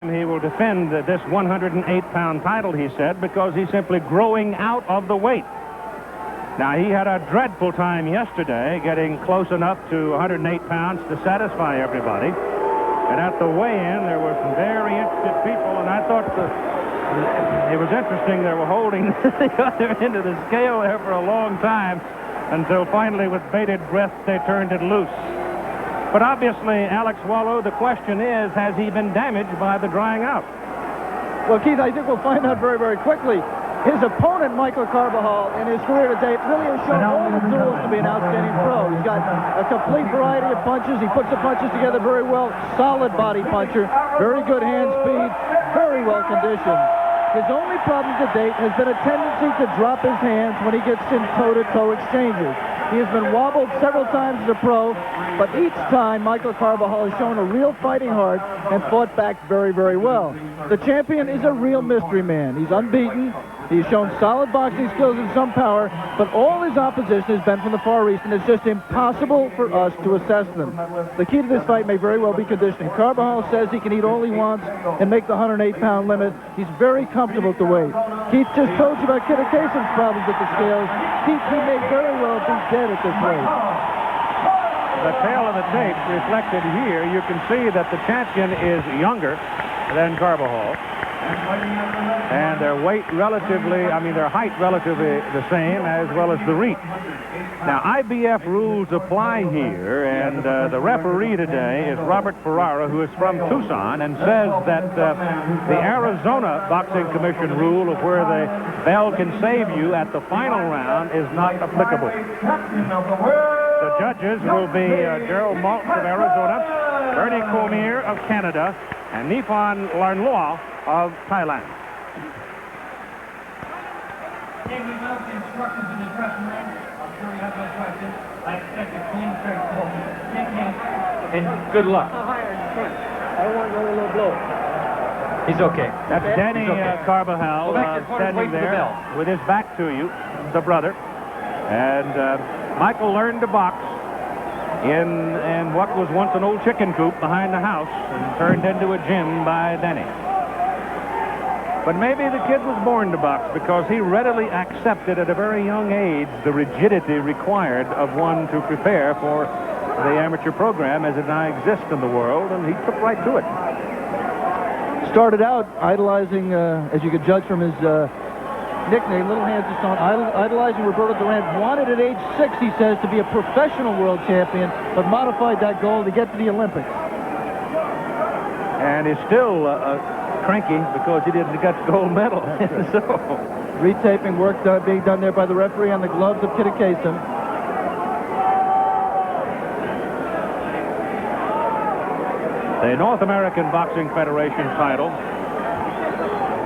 He will defend this 108-pound title, he said, because he's simply growing out of the weight. Now, he had a dreadful time yesterday getting close enough to 108 pounds to satisfy everybody. And at the weigh-in, there were some very interested people, and I thought it was interesting they were holding the other end of the scale there for a long time until finally, with bated breath, they turned it loose. But obviously, Alex Wallow, the question is, has he been damaged by the drying out? Well, Keith, I think we'll find out very, very quickly. His opponent, Michael Carbajal, in his career to date, really has shown all the tools to be an outstanding pro. He's got a complete variety of punches. He puts the punches together very well. Solid body puncher. Very good hand speed. Very well conditioned. His only problem to date has been a tendency to drop his hands when he gets in toe-to-toe exchanges. He has been wobbled several times as a pro, but each time Michael Carbajal has shown a real fighting heart and fought back very, very well. The champion is a real mystery man. He's unbeaten. He's shown solid boxing skills and some power, but all his opposition has been from the Far East, and it's just impossible for us to assess them. The key to this fight may very well be conditioning. Carbajal says he can eat all he wants and make the 108-pound limit. He's very comfortable at the weight. Keith just told you about Kittikasem's problems at the scales. He may very well be dead at this weight. The tail of the tape reflected here, you can see that the champion is younger than Carbajal. And their weight relatively, their height relatively the same, as well as the reach. Now, IBF rules apply here, and the referee today is Robert Ferrara, who is from Tucson, and says that the Arizona Boxing Commission rule of where the bell can save you at the final round is not applicable. The judges will be Gerald Maltz of Arizona, Ernie Cormier of Canada, and Nipon Larnloa of Thailand. Okay, we know the instructions in the dressing room. I'm sure you have no questions. I expect a clean, straightforward. And good luck. I don't want to go a little blow. He's okay. That's Danny Carbajal standing there with his back to you, the brother. And Michael learned to box in what was once an old chicken coop behind the house and turned into a gym by Danny. But maybe the kid was born to box because he readily accepted at a very young age the rigidity required of one to prepare for the amateur program as it now exists in the world, and he took right to it. Started out idolizing, as you could judge from his nickname, Little Hands of Stone, idolizing Roberto Duran. Wanted at age 6, he says, to be a professional world champion, but modified that goal to get to the Olympics. And he's still cranky because he didn't get the gold medal. So, retaping work being done there by the referee on the gloves of Kittikasem. The North American Boxing Federation title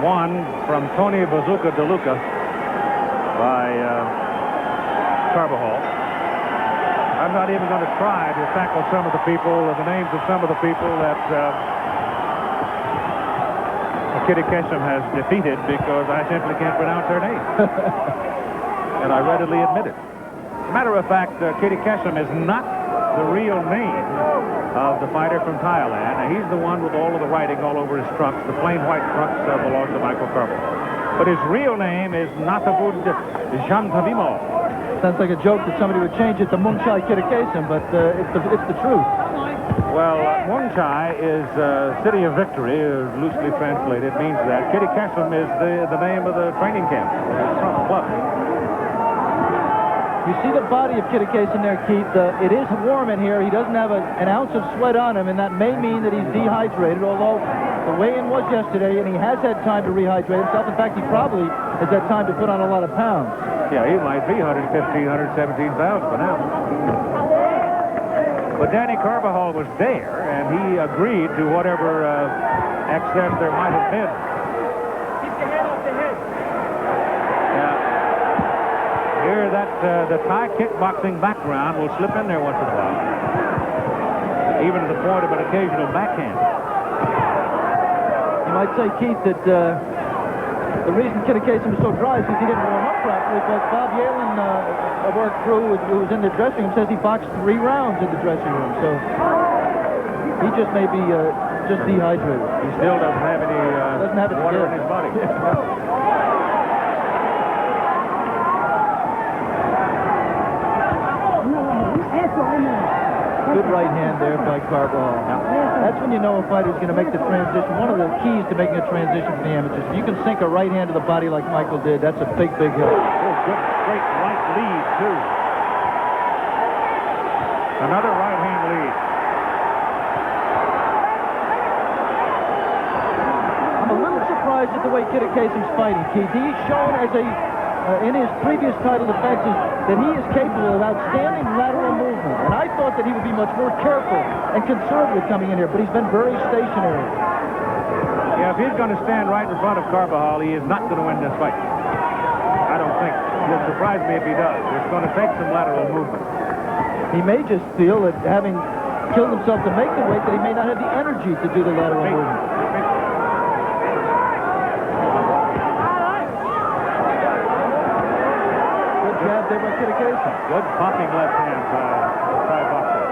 won from Tony Bazooka DeLuca by Carbajal. I'm not even going to try to tackle some of the people, the names of some of the people that Kittikasem has defeated, because I simply can't pronounce their name. And I readily admit it. As a matter of fact, Kittikasem is not the real name of the fighter from Thailand. And he's the one with all of the writing all over his trunks. The plain white trunks belong to Michael Carbajal. But his real name is Nathabud Jantavimo. Sounds like a joke that somebody would change it to Muangchai Kittikasem, but it's the truth. Well, Muangchai is City of Victory, loosely translated, means that. Kittikasem is the name of the training camp. You see the body of Kittikasem there, Keith. It is warm in here. He doesn't have an ounce of sweat on him, and that may mean that he's dehydrated, although the weigh-in was yesterday, and he has had time to rehydrate himself. In fact, he probably has had time to put on a lot of pounds. Yeah, he might be 115, 117 pounds by now. But Danny Carbajal was there, and he agreed to whatever excess there might have been. Keep your head off the head. Yeah. Here, the Thai kickboxing background will slip in there once in a while, even to the point of an occasional backhand. You might say, Keith, that the reason Kittikasem was so dry is because he didn't warm up properly, but Bob Yalen of our crew who was in the dressing room says he boxed 3 rounds in the dressing room, so he just may be just dehydrated. He still doesn't have any water in his body. Good right hand there by Carbajal. That's when you know a fighter's going to make the transition. One of the keys to making a transition for the amateurs. If you can sink a right hand to the body like Michael did, that's a big, big hit. Oh, good straight right lead, too. Another right hand lead. I'm a little surprised at the way Kittikasem's fighting, Keith. He's shown as in his previous title defenses that he is capable of outstanding lateral movement. And I thought that he would be much more careful and conservative coming in here, but he's been very stationary. Yeah, if he's going to stand right in front of Carbajal, he is not going to win this fight. I don't think. It will surprise me if he does. It's going to take some lateral movement. He may just feel that having killed himself to make the weight, that he may not have the energy to do the lateral movement. Jab there by Kittikasem. Good popping left hand by the Thai boxer.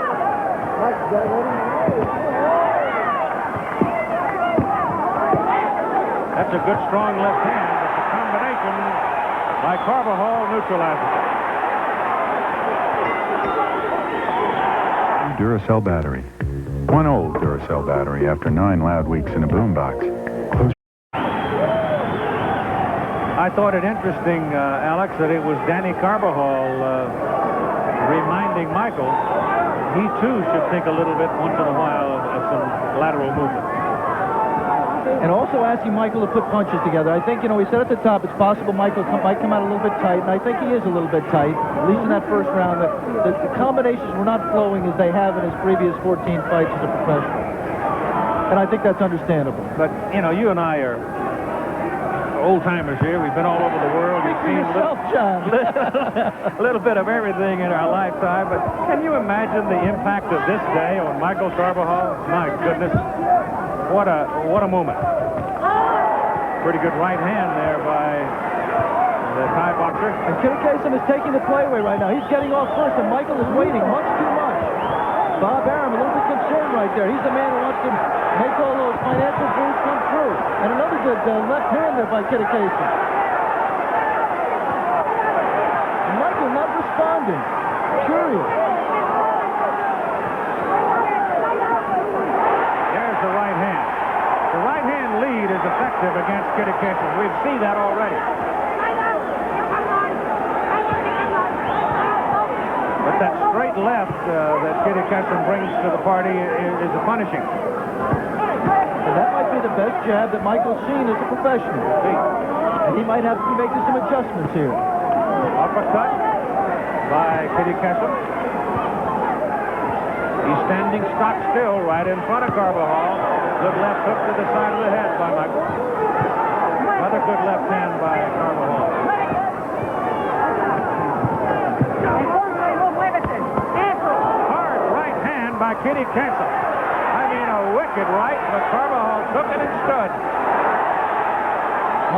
That's a good strong left hand, but the combination by Carbajal neutralizes it. Duracell battery. One old Duracell battery after 9 loud weeks in a boombox. I thought it interesting, Alex, that it was Danny Carbajal reminding Michael he too should think a little bit once in a while of some lateral movement. And also asking Michael to put punches together. I think, he said at the top it's possible Michael might come out a little bit tight, and I think he is a little bit tight, at least in that first round. The combinations were not flowing as they have in his previous 14 fights as a professional. And I think that's understandable. But, you and I are old-timers here. We've been all over the world. We've seen a little bit of everything in our lifetime. But can you imagine the impact of this day on Michael Carbajal? My goodness. What a moment. Pretty good right hand there by the Thai boxer. And Kittikasem is taking the play away right now. He's getting off first, and Michael is waiting much too much. Bob Arum a little bit concerned right there. He's the man who wants to make all those financial moves come true. And another good left hand there by Kittikasem. And Michael not responding. Curious. There's the right hand. The right hand lead is effective against Kittikasem. We've seen that already. But that straight left that Kittikasem brings to the party is a punishing. And that might be the best jab that Michael's seen as a professional. And he might have to be making some adjustments here. Uppercut by Kittikasem. He's standing stock still right in front of Carbajal. Good left hook to the side of the head by Michael. Another good left hand by Carbajal. Hard right hand by Kittikasem. I mean, a wicked right, but Carbajal took it and stood.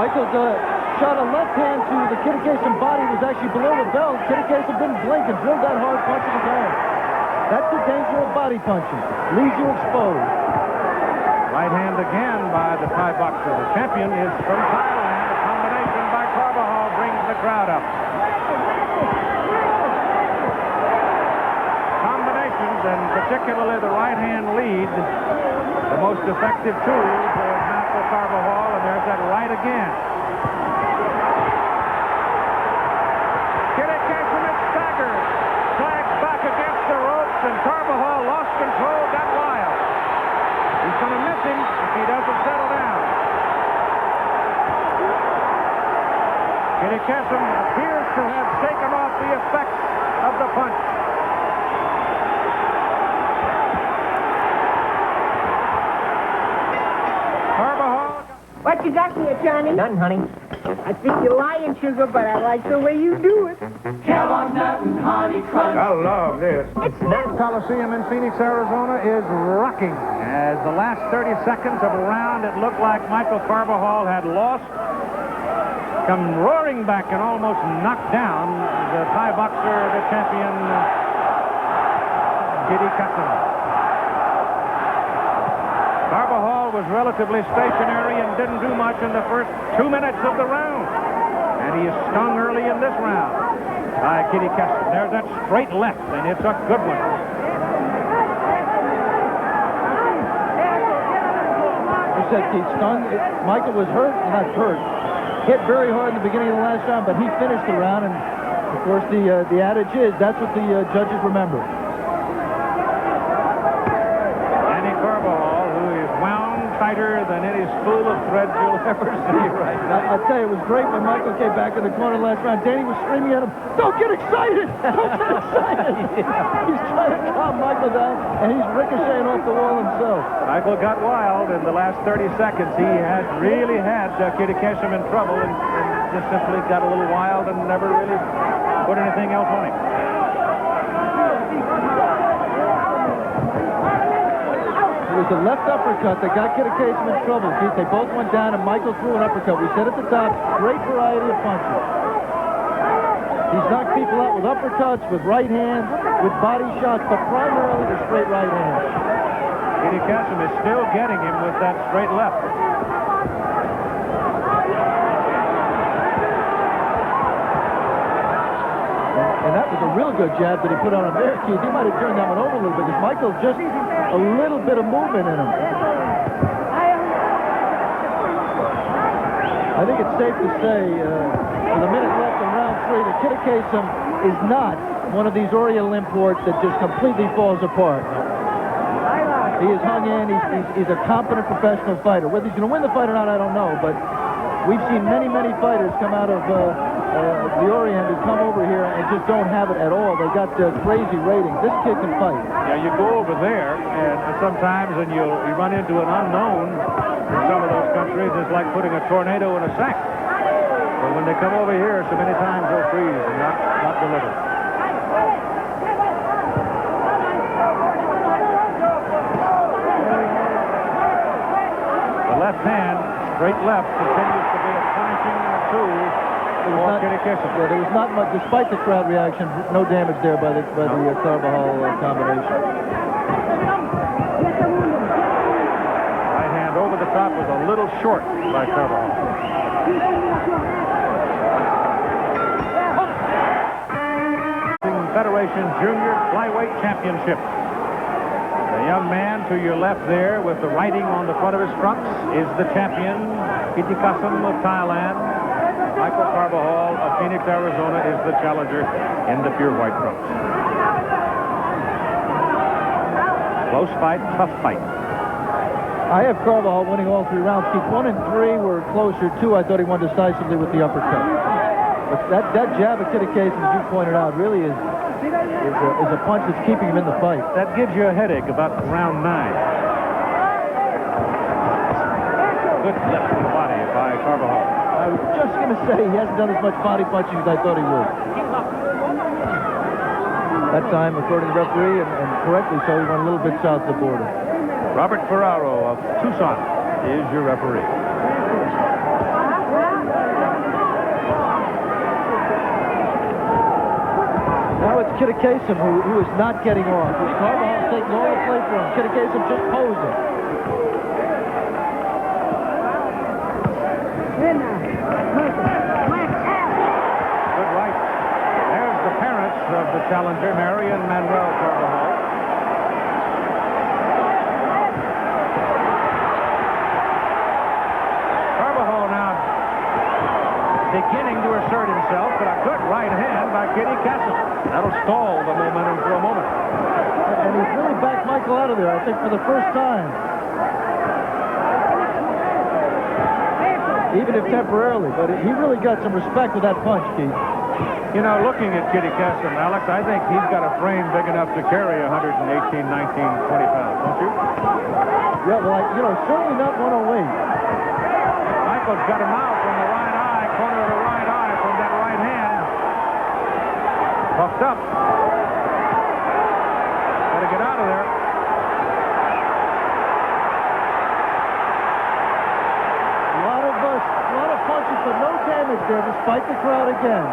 Michael shot a left hand to the Kittikasem body. It was actually below the belt. Kittikasem didn't blink and drilled that hard punch in his hand. That's the danger of body punching. Leaves you exposed. Right hand again by the Thai boxer. The champion is from Thailand. A combination by Carbajal brings the crowd up. Combinations, and particularly the right hand lead, the most effective tool for Michael Carbajal, and there's that right again. Kittikasem is staggered. Flags back against the ropes, and Carbajal lost control, got wild. He's going to miss him if he doesn't settle down. Kittikasem appears to have shaken off the effects of the punch. Carbajal. What you got here, Johnny? Nothing, honey. I think you're lying, Sugar, but I like the way you do it. Kellogg's Nut and Honey Crunch. I love this. It's not. Coliseum in Phoenix, Arizona is rocking. As the last 30 seconds of a round, it looked like Michael Carbajal had lost. Come roaring back and almost knocked down the Thai boxer, the champion, Kittikasem. Carbajal was relatively stationary and didn't do much in the first 2 minutes of the round. And he is stung early in this round by Kittikasem. There's that straight left, and it's a good one. You said Keith stung. Michael was hurt, not hurt. Hit very hard in the beginning of the last round, but he finished the round, and of course the adage is that's what the judges remember. Tighter than any spool of thread you'll ever see right now. I'll tell you, it was great when Michael came back in the corner last round. Danny was screaming at him, "Don't get excited! Don't get excited!" He's trying to calm Michael down, and he's ricocheting off the wall himself. Michael got wild in the last 30 seconds. He had really had Kittikasem in trouble and just simply got a little wild and never really put anything else on him. It was a left uppercut that got Kittikasem in trouble. Keith, they both went down, and Michael threw an uppercut. We said at the top, great variety of punches. He's knocked people out with uppercuts, with right hand, with body shots, but primarily the straight right hand. Kittikasem is still getting him with that straight left. And that was a real good jab that he put on him there, Keith. He might have turned that one over a little bit, because Michael just a little bit of movement in him. I think it's safe to say, with a minute left in round 3, that Kittikasem is not one of these Oriental imports that just completely falls apart. He is hung in. He's a competent professional fighter. Whether he's going to win the fight or not, I don't know, but we've seen many, many fighters come out of the Orient who come over here and just don't have it at all. They got crazy ratings. This kid can fight. Yeah, you go over there, and sometimes you run into an unknown in some of those countries. It's like putting a tornado in a sack. But when they come over here, so many times they'll freeze and not deliver. The left hand, straight left, continues to be a punishing tool. Yeah, there was not much, despite the crowd reaction, no damage there by the Carbajal combination. Right hand over the top was a little short by Carbajal. Federation Junior Flyweight Championship. The young man to your left there with the writing on the front of his trunks is the champion, Kittikasem of Thailand. Michael Carbajal of Phoenix, Arizona is the challenger in the pure white trunks. Close fight, tough fight. I have Carbajal winning all 3 rounds. Keith, 1 and 3 were closer. 2, I thought he won decisively with the uppercut. But that jab at Kittikasem, as you pointed out, really is a punch that's keeping him in the fight. That gives you a headache about round 9. Good left to the body by Carbajal. I was just going to say he hasn't done as much body punching as I thought he would. That time, according to the referee, and correctly so, he went a little bit south of the border. Robert Ferraro of Tucson is your referee. Now it's Kittikasem who is not getting off. Carvajal's taking all the play for him. Kittikasem just posing. Good right. There's the parents of the challenger, Mary and Manuel Carbajal. Carbajal now beginning to assert himself, but a good right hand by Kittikasem. That'll stall the momentum for a moment. And he's really backed Michael out of there, I think, for the first time. Even if temporarily, but he really got some respect with that punch, Keith. You know, looking at Kittikasem, Alex, I think he's got a frame big enough to carry 118, 19, 20 pounds, don't you? Yeah, well, certainly not 108. Michael's got him out from the right eye, corner of the right eye from that right hand. Puffed up. Got to get out of there. Punches, but no damage there, despite the crowd again.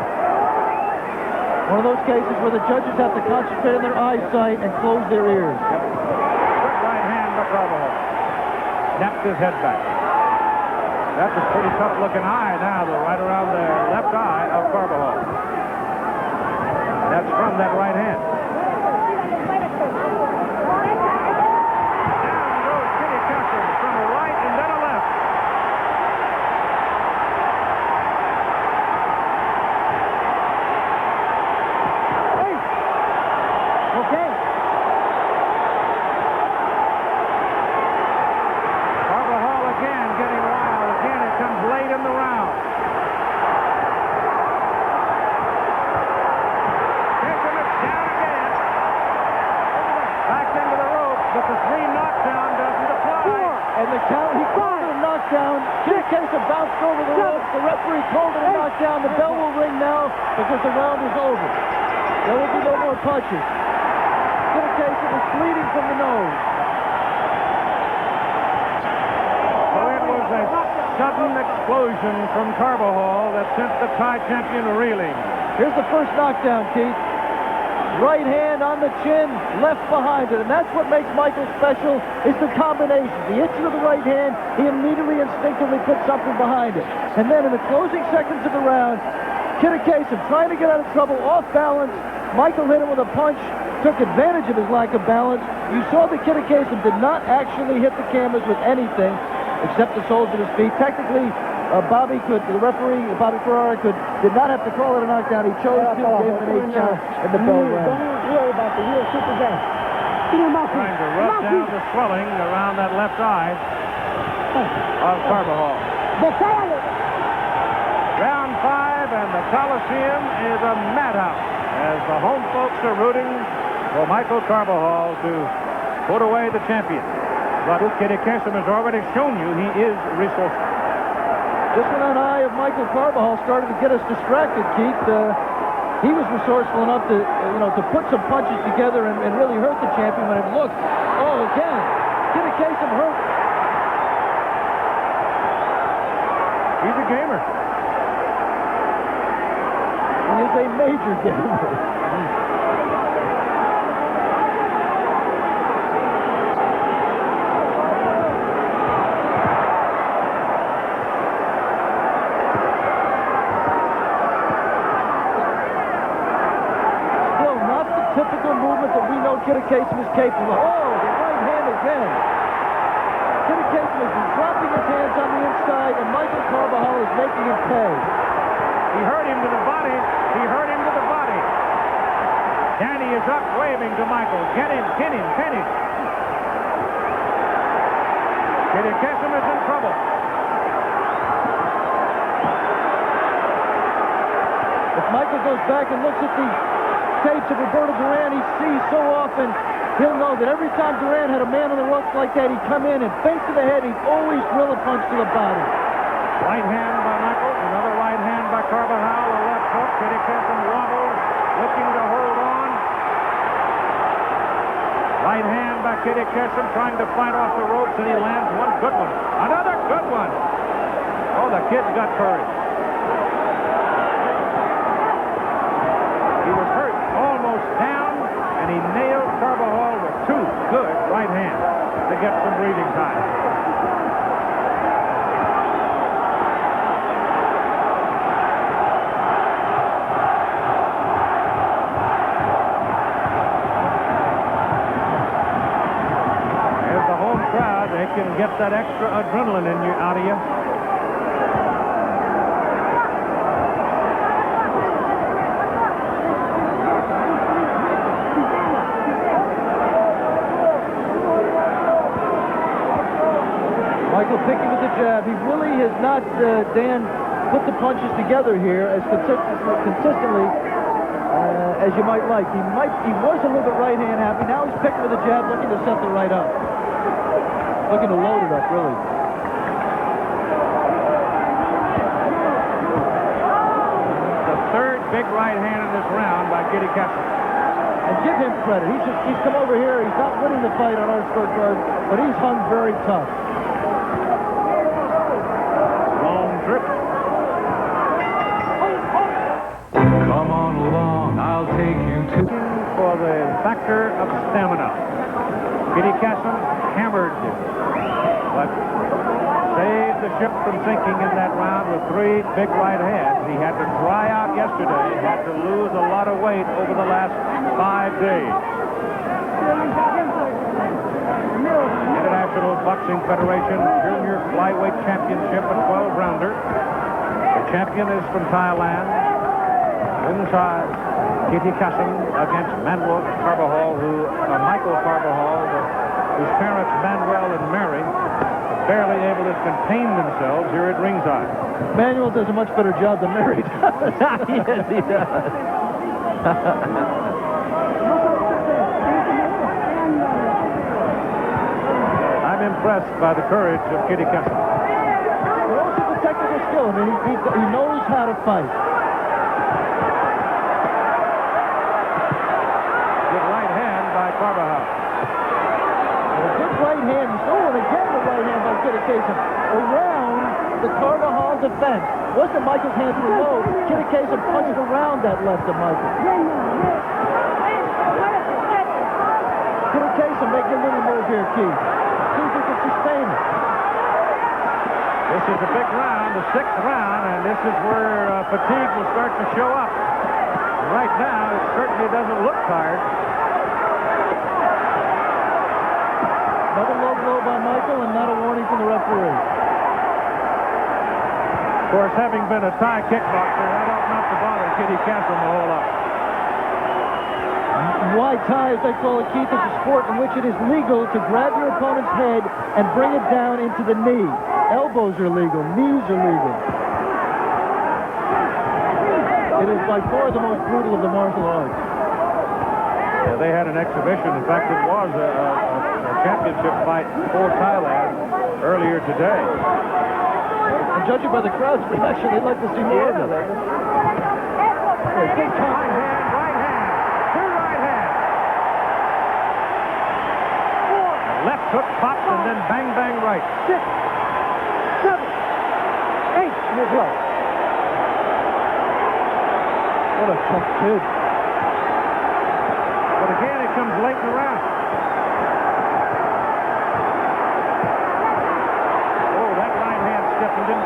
One of those cases where the judges have to concentrate on their eyesight and close their ears. Good right hand by Carbajal. snapped his head back. That's a pretty tough-looking eye now, though, right around the left eye of Carbajal. That's from that right hand. Down goes Kittikasem from a right and then a left. Okay. Carbajal again getting wild. Again, it comes late in the round. Kasem is down again. Back into the ropes, but the 3 knockdown doesn't apply. And the count, he called it a knockdown. Kittikasem bounced over the ropes. The referee called it a knockdown. The bell will ring now because the round is over. There will be no more punches. Kittikasem is bleeding from the nose. So it was a sudden explosion from Carbajal that sent the Thai champion reeling. Here's the first knockdown, Keith. Right hand on the chin, left behind it. And that's what makes Michael special, is the combination. The itch of the right hand, he immediately instinctively put something behind it. And then in the closing seconds of the round, Kittikasem trying to get out of trouble, off balance. Michael hit him with a punch, took advantage of his lack of balance. You saw that Kittikasem did not actually hit the canvas with anything except the soles of his feet. Technically, the referee, Bobby Ferrara, did not have to call it a knockdown. He chose to, gave him an 8 count, and the bell rang. Don't worry about the real super guy. Trying to rub down the swelling around that left eye of Carbajal. Round 5, and the Coliseum is a madhouse as the home folks are rooting for Michael Carbajal to put away the champion. But Kittikasem has already shown you he is resourceful. Just when that eye of Michael Carbajal started to get us distracted, Keith, he was resourceful enough to, to put some punches together and really hurt the champion when it looked. Oh, again, Kittikasem hurt. He's a gamer. He is a major gamer. Typical movement that we know Kittikasem is capable of. Oh, the right hand again. Kittikasem is dropping his hands on the inside, and Michael Carbajal is making him pay. He hurt him to the body. He hurt him to the body. Danny is up, waving to Michael. Get him, pin him, pin him. Kittikasem is in trouble. If Michael goes back and looks at the tapes of Roberto Duran, he sees so often, he'll know that every time Duran had a man on the ropes like that, he'd come in and feint to the head, he'd always drill a punch to the body. Right hand by Michael, another right hand by Carbajal, a left hook. Kittikasem wobbles, looking to hold on. Right hand by Kittikasem, trying to fight off the ropes, and he lands one good one. Another good one. Oh, the kid's got courage. He was hurt, almost down, and he nailed Carbajal with 2 good right hands to get some breathing time. There's the home crowd. They can get that extra adrenaline out of you. Michael picking with the jab. He really has not, Dan, put the punches together here as consistently as you might like. He was a little bit right hand happy. Now he's picking with the jab, looking to set the right up. Looking to load it up, really. The 3rd big right hand in this round by Kittikasem. And give him credit. He's come over here. He's not winning the fight on our scorecard, but he's hung very tough. Long trip. Come on along, I'll take you to... For the factor of stamina. Kittikasem hammered, but saved the ship from sinking in that round with 3 big right hands. He had to dry out yesterday, had to lose a lot of weight over the last 5 days. International Boxing Federation Junior Flyweight Championship, a 12-rounder. The champion is from Thailand, Muangchai, Kittikasem against Manuel Carbajal, Michael Carbajal, whose parents Manuel and Mary are barely able to contain themselves here at ringside. Manuel does a much better job than Mary does. Yes, he does. I'm impressed by the courage of Kittikasem. But also the technical skill. I mean, he knows how to fight. Good right hand by Carbajal. A good right hand. He stole it again, the right hand by Kittikasem. Around the Carbajal defense. Wasn't Michael's hands were low. Kittikasem punched around that left of Michael. Kittikasem making a little move here, Keith. See if he can sustain it. This is a big round, the 6th round, and this is where fatigue will start to show up. Right now, it certainly doesn't look tired. Another low blow by Michael, and not a warning from the referee. Of course, having been a Thai kickboxer, that ought not to bother Kittikasem a whole lot. Muay Thai, as they call it, Keith, is a sport in which it is legal to grab your opponent's head and bring it down into the knee. Elbows are legal, knees are legal. It is by far the most brutal of the martial arts. Yeah, they had an exhibition. In fact, it was a championship fight for Thailand earlier today. And judging by the crowd's reaction, they'd like to see more of it. Right hand, right hand. 2 right hands. Left hook pops and then bang, bang right. 6, 7, 8. You're close. What a tough kid. But again, it comes late in the round. Oh, that right hand stiffened him.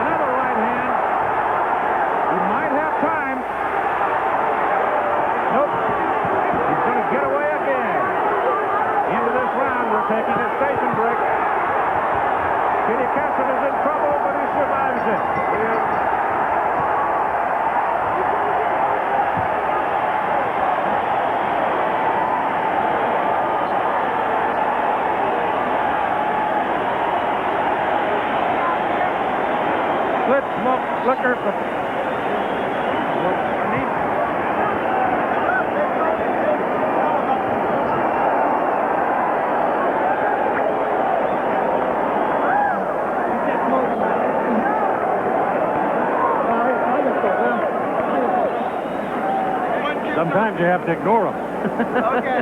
Another right hand. He might have time. Nope. He's going to get away again. Into this round, we're taking a station break. Kittikasem is in trouble, but he survives it. Split smoke flicker from sometimes you have to ignore them. Okay.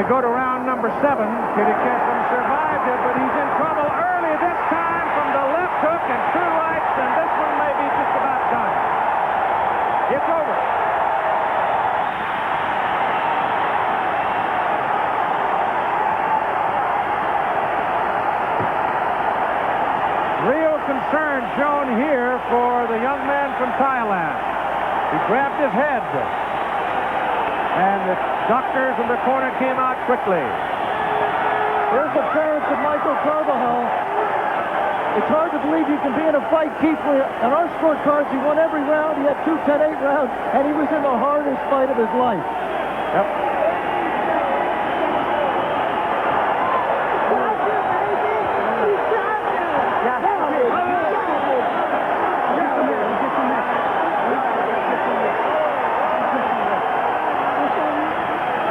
Go to round number 7. Kittikasem survived it, but he's in trouble early this time from the left hook and 2 rights, and this one may be just about done. It's over. Real concern shown here for the young man from Thailand. He grabbed his head. And the doctors in the corner came out quickly. There's the parents of Michael Carbajal. It's hard to believe you can be in a fight, Keith. On our scorecards, he won every round. He had 2 10-8 rounds, and he was in the hardest fight of his life. Yep.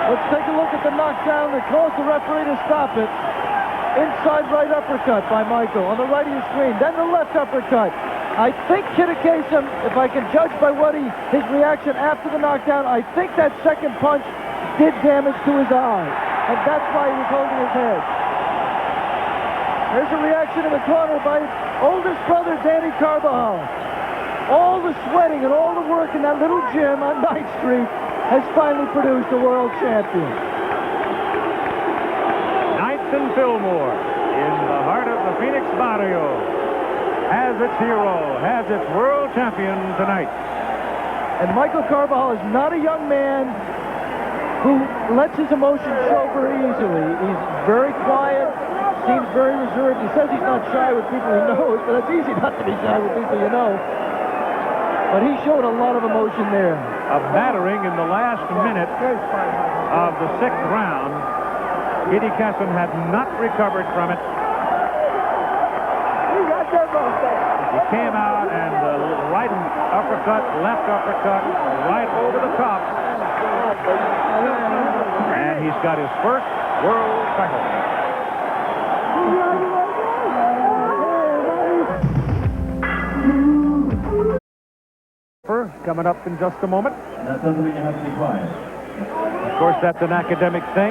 Let's take a look at the knockdown. They caused the referee to stop it. Inside right uppercut by Michael on the right of your screen. Then the left uppercut. I think Kittikasem, if I can judge by his reaction after the knockdown, I think that second punch did damage to his eye. And that's why he was holding his head. There's a reaction in the corner by his oldest brother, Danny Carbajal. All the sweating and all the work in that little gym on 9th Street has finally produced a world champion. 9th and Fillmore, in the heart of the Phoenix barrio, has its hero, has its world champion tonight. And Michael Carbajal is not a young man who lets his emotions show very easily. He's very quiet, seems very reserved. He says he's not shy with people he knows, but it's easy not to be shy with people you know. But he showed a lot of emotion there. A battering in the last minute of the 6th round. Kittikasem had not recovered from it. He came out and the right uppercut, left uppercut, right over the top. And he's got his first world title. Coming up in just a moment. That doesn't mean you have to be quiet. Of course, that's an academic thing.